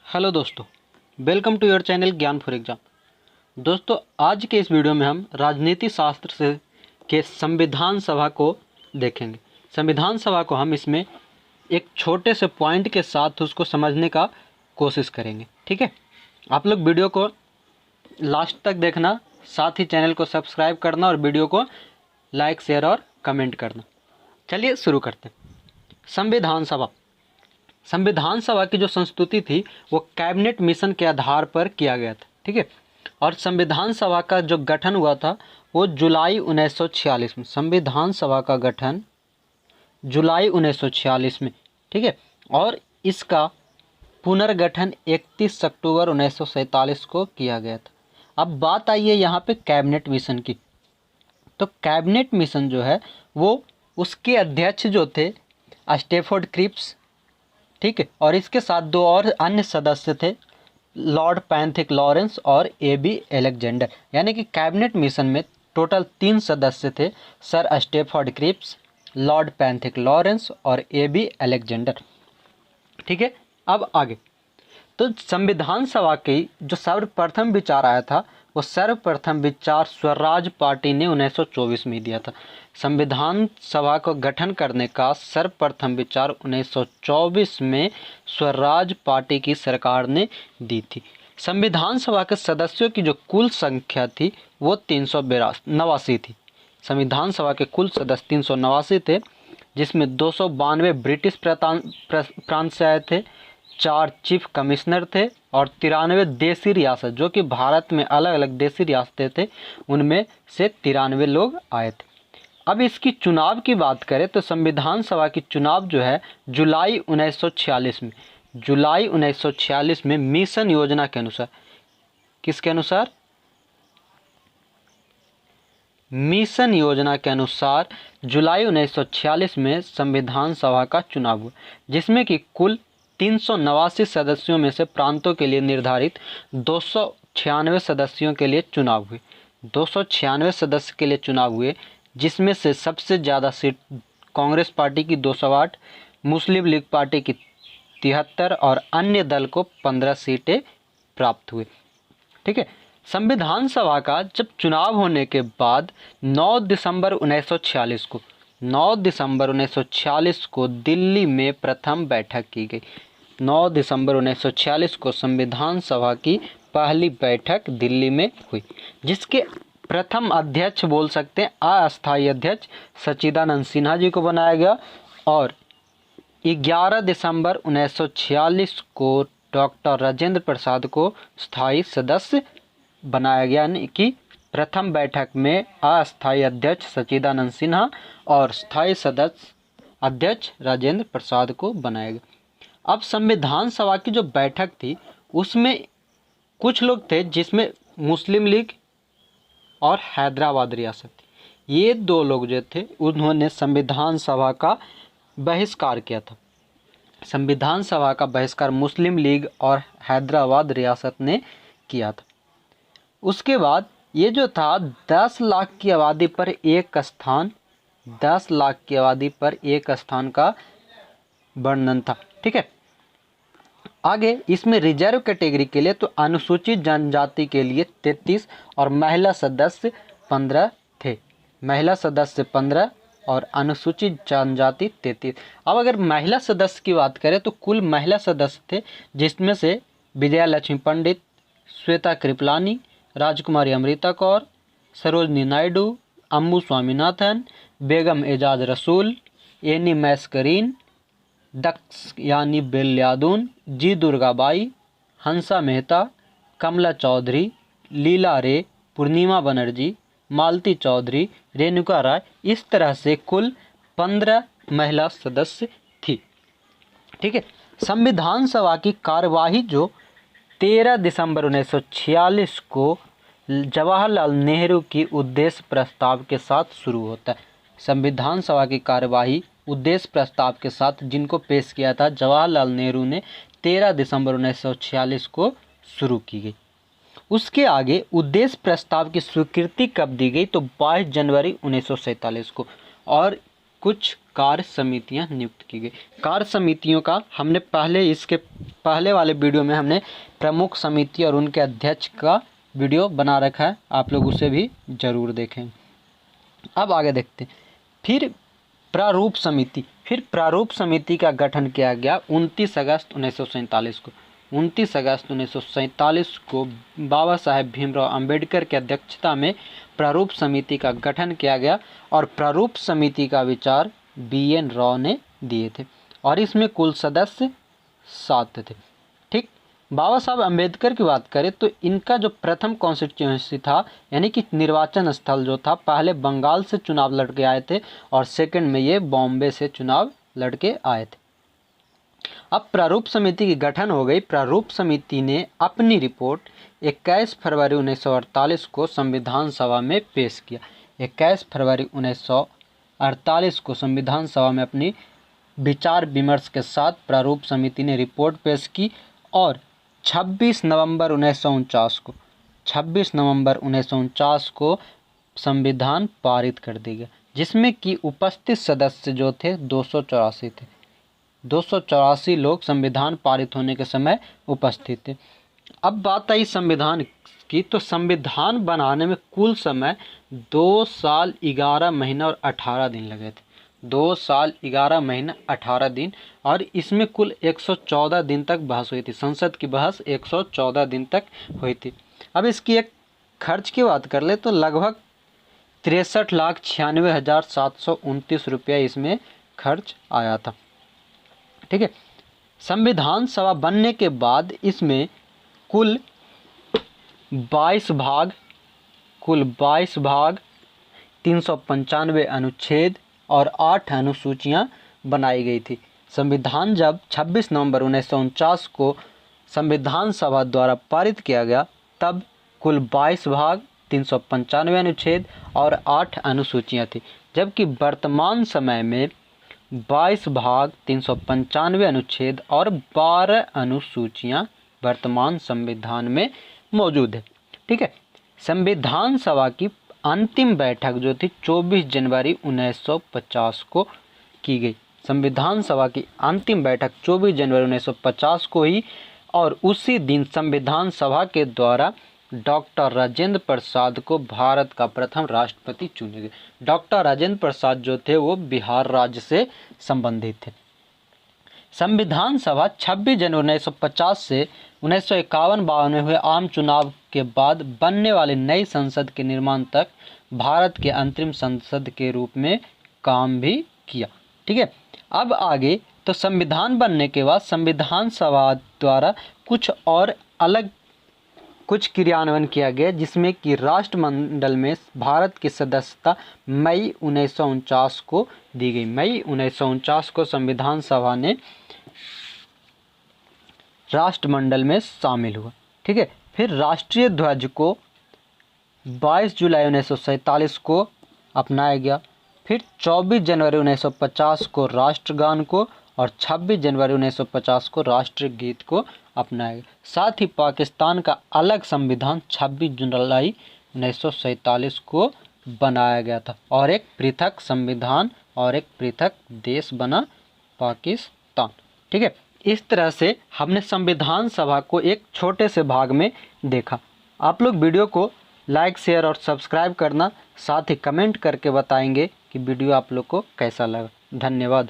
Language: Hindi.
हेलो दोस्तों, वेलकम टू योर चैनल ज्ञान फॉर एग्जाम। दोस्तों, आज के इस वीडियो में हम राजनीति शास्त्र से के संविधान सभा को देखेंगे। संविधान सभा को हम इसमें एक छोटे से पॉइंट के साथ उसको समझने का कोशिश करेंगे। ठीक है, आप लोग वीडियो को लास्ट तक देखना, साथ ही चैनल को सब्सक्राइब करना और वीडियो को लाइक, शेयर और कमेंट करना। चलिए शुरू करते हैं। संविधान सभा की जो संस्तुति थी वो कैबिनेट मिशन के आधार पर किया गया था। ठीक है, और संविधान सभा का जो गठन हुआ था वो जुलाई 1946 में। संविधान सभा का गठन जुलाई 1946 में। ठीक है, और इसका पुनर्गठन 31 अक्टूबर 1947 को किया गया था। अब बात आई है यहाँ पे कैबिनेट मिशन की। तो कैबिनेट मिशन जो है वो उसके अध्यक्ष जो थे स्टैफोर्ड क्रिप्स, ठीक है, और इसके साथ दो और अन्य सदस्य थे, लॉर्ड पैंथिक लॉरेंस और ए.बी. अलेक्जेंडर। यानी कि कैबिनेट मिशन में टोटल 3 सदस्य थे, sir Stafford Cripps, Lord Pethick Lawrence और ए.बी. अलेक्जेंडर। ठीक है, अब आगे तो संविधान सभा की जो सर्वप्रथम विचार आया था वो सर्वप्रथम विचार स्वराज पार्टी ने 1924 में दिया था। संविधान सभा को गठन करने का सर्वप्रथम विचार 1924 में स्वराज पार्टी की सरकार ने दी थी। संविधान सभा के सदस्यों की जो कुल संख्या थी वो 389 थी। संविधान सभा के कुल सदस्य 389 थे, जिसमें 292 ब्रिटिश प्रांत से आए थे, 4 चीफ कमिश्नर थे और 93 देसी रियासत, जो कि भारत में अलग अलग देसी रियासतें थे, उनमें से 93 लोग आए थे। अब इसकी चुनाव की बात करें तो संविधान सभा की चुनाव जो है जुलाई 1946 में, जुलाई 1946 में मिशन योजना के अनुसार, किसके अनुसार? मिशन योजना के अनुसार जुलाई 1946 में संविधान सभा का चुनाव हुआ, जिसमें कि कुल 389 सदस्यों में से प्रांतों के लिए निर्धारित 296 सदस्यों के लिए चुनाव हुए। 296 सदस्य के लिए चुनाव हुए, जिसमें से सबसे ज़्यादा सीट कांग्रेस पार्टी की 208, मुस्लिम लीग पार्टी की 73 और अन्य दल को 15 सीटें प्राप्त हुई। ठीक है, संविधान सभा का जब चुनाव होने के बाद 9 दिसंबर 1946 को दिल्ली में प्रथम बैठक की गई। 9 दिसंबर 1946 को संविधान सभा की पहली बैठक दिल्ली में हुई, जिसके प्रथम अध्यक्ष बोल सकते हैं अस्थायी अध्यक्ष सच्चिदानंद सिन्हा जी को बनाया गया, और 11 दिसंबर 1946 को डॉक्टर राजेंद्र प्रसाद को स्थायी सदस्य बनाया गया। यानी कि प्रथम बैठक में अस्थायी अध्यक्ष सच्चिदानंद सिन्हा और स्थायी सदस्य अध्यक्ष राजेंद्र प्रसाद को बनाया गया। अब संविधान सभा की जो बैठक थी उसमें कुछ लोग थे, जिसमें मुस्लिम लीग और हैदराबाद रियासत, ये 2 लोग जो थे उन्होंने संविधान सभा का बहिष्कार किया था। संविधान सभा का बहिष्कार मुस्लिम लीग और हैदराबाद रियासत ने किया था। उसके बाद ये जो था 10 लाख की आबादी पर एक स्थान, 10 लाख की आबादी पर एक स्थान का वर्णन था। ठीक है, आगे इसमें रिजर्व कैटेगरी के लिए तो अनुसूचित जनजाति के लिए 33 और महिला सदस्य 15 थे। महिला सदस्य 15 और अनुसूचित जनजाति 33। अब अगर महिला सदस्य की बात करें तो कुल महिला सदस्य थे, जिसमें से विजया लक्ष्मी पंडित, श्वेता कृपलानी, राजकुमारी अमृता कौर, सरोजनी नायडू, अम्बू स्वामीनाथन, बेगम एजाज रसूल, एनी मैस्करीन, दक्ष यानी बेल्यादून, जी दुर्गाबाई, हंसा मेहता, कमला चौधरी, लीला रे, पूर्णिमा बनर्जी, मालती चौधरी, रेणुका राय, इस तरह से कुल 15 महिला सदस्य थी। ठीक है, संविधान सभा की कार्यवाही जो 13 दिसंबर 1946 को जवाहरलाल नेहरू की उद्देश्य प्रस्ताव के साथ शुरू होता है। संविधान सभा की कार्यवाही उद्देश्य प्रस्ताव के साथ जिनको पेश किया था जवाहरलाल नेहरू ने 13 दिसंबर 1946 को शुरू की गई। उसके आगे उद्देश्य प्रस्ताव की स्वीकृति कब दी गई तो 22 जनवरी 1947 को, और कुछ कार्य समितियां नियुक्त की गई। कार्य समितियों का हमने इसके पहले वाले वीडियो में हमने प्रमुख समिति और उनके अध्यक्ष का वीडियो बना रखा है, आप लोग उसे भी ज़रूर देखें। अब आगे देखते हैं। फिर प्रारूप समिति का गठन किया गया 29 अगस्त 1947 को। 29 अगस्त 1947 को बाबा साहेब भीमराव अंबेडकर की अध्यक्षता में प्रारूप समिति का गठन किया गया और प्रारूप समिति का विचार BN राव ने दिए थे और इसमें कुल सदस्य 7 थे। ठीक, बाबा साहब अंबेडकर की बात करें तो इनका जो प्रथम कॉन्स्टिट्यूएंसी था, यानी कि निर्वाचन स्थल जो था, पहले बंगाल से चुनाव लड़के आए थे और सेकंड में ये बॉम्बे से चुनाव लड़के आए थे। अब प्रारूप समिति की गठन हो गई। प्रारूप समिति ने अपनी रिपोर्ट 21 फरवरी 1948 को संविधान सभा में पेश किया। 21 फरवरी 1948 को संविधान सभा में अपनी विचार विमर्श के साथ प्रारूप समिति ने रिपोर्ट पेश की और 26 नवंबर 1949 को संविधान पारित कर दिया गया, जिसमें कि उपस्थित सदस्य जो थे 284 थे। 284 लोग संविधान पारित होने के समय उपस्थित थे। अब बात आई संविधान की, तो संविधान बनाने में कुल समय 2 साल 11 महीना और 18 दिन लगे थे। 2 साल 11 महीना 18 दिन और इसमें कुल 114 दिन तक बहस हुई थी। संसद की बहस 114 दिन तक हुई थी। अब इसकी एक खर्च की बात कर ले तो लगभग 63,96,729 रुपया इसमें खर्च आया था। ठीक है, संविधान सभा बनने के बाद इसमें कुल 22 भाग 395 अनुच्छेद और 8 अनुसूचियां बनाई गई थी। संविधान जब 26 नवंबर 1949 को संविधान सभा द्वारा पारित किया गया, तब कुल 22 भाग 395 अनुच्छेद और 8 अनुसूचियां थी, जबकि वर्तमान समय में 22 भाग 395 अनुच्छेद और 12 अनुसूचियां वर्तमान संविधान में मौजूद है। ठीक है, संविधान सभा की अंतिम बैठक जो थी 24 जनवरी 1950 को की गई। संविधान सभा की अंतिम बैठक 24 जनवरी 1950 को ही और उसी दिन संविधान सभा के द्वारा डॉक्टर राजेंद्र प्रसाद को भारत का प्रथम राष्ट्रपति चुने गए। डॉक्टर राजेंद्र प्रसाद जो थे वो बिहार राज्य से संबंधित थे। संविधान सभा 26 जनवरी 1950 से 1951-52 में हुए आम चुनाव के बाद बनने वाली नई संसद के निर्माण तक भारत के अंतरिम संसद के रूप में काम भी किया। ठीक है, अब आगे तो संविधान बनने के बाद संविधान सभा द्वारा कुछ क्रियान्वयन किया गया, जिसमें कि राष्ट्रमंडल में भारत की सदस्यता मई 1949 को दी गई। मई 1949 को संविधान सभा ने राष्ट्रमंडल में शामिल हुआ। ठीक है, फिर राष्ट्रीय ध्वज को 22 जुलाई 1947 को अपनाया गया। फिर 24 जनवरी 1950 को राष्ट्रगान को और 26 जनवरी 1950 को राष्ट्रीय गीत को अपनाया गया। साथ ही पाकिस्तान का अलग संविधान 26 जुलाई 1947 को बनाया गया था और एक पृथक संविधान और एक पृथक देश बना पाकिस्तान। ठीक है, इस तरह से हमने संविधान सभा को एक छोटे से भाग में देखा। आप लोग वीडियो को लाइक, शेयर और सब्सक्राइब करना, साथ ही कमेंट करके बताएंगे कि वीडियो आप लोग को कैसा लगा। धन्यवाद।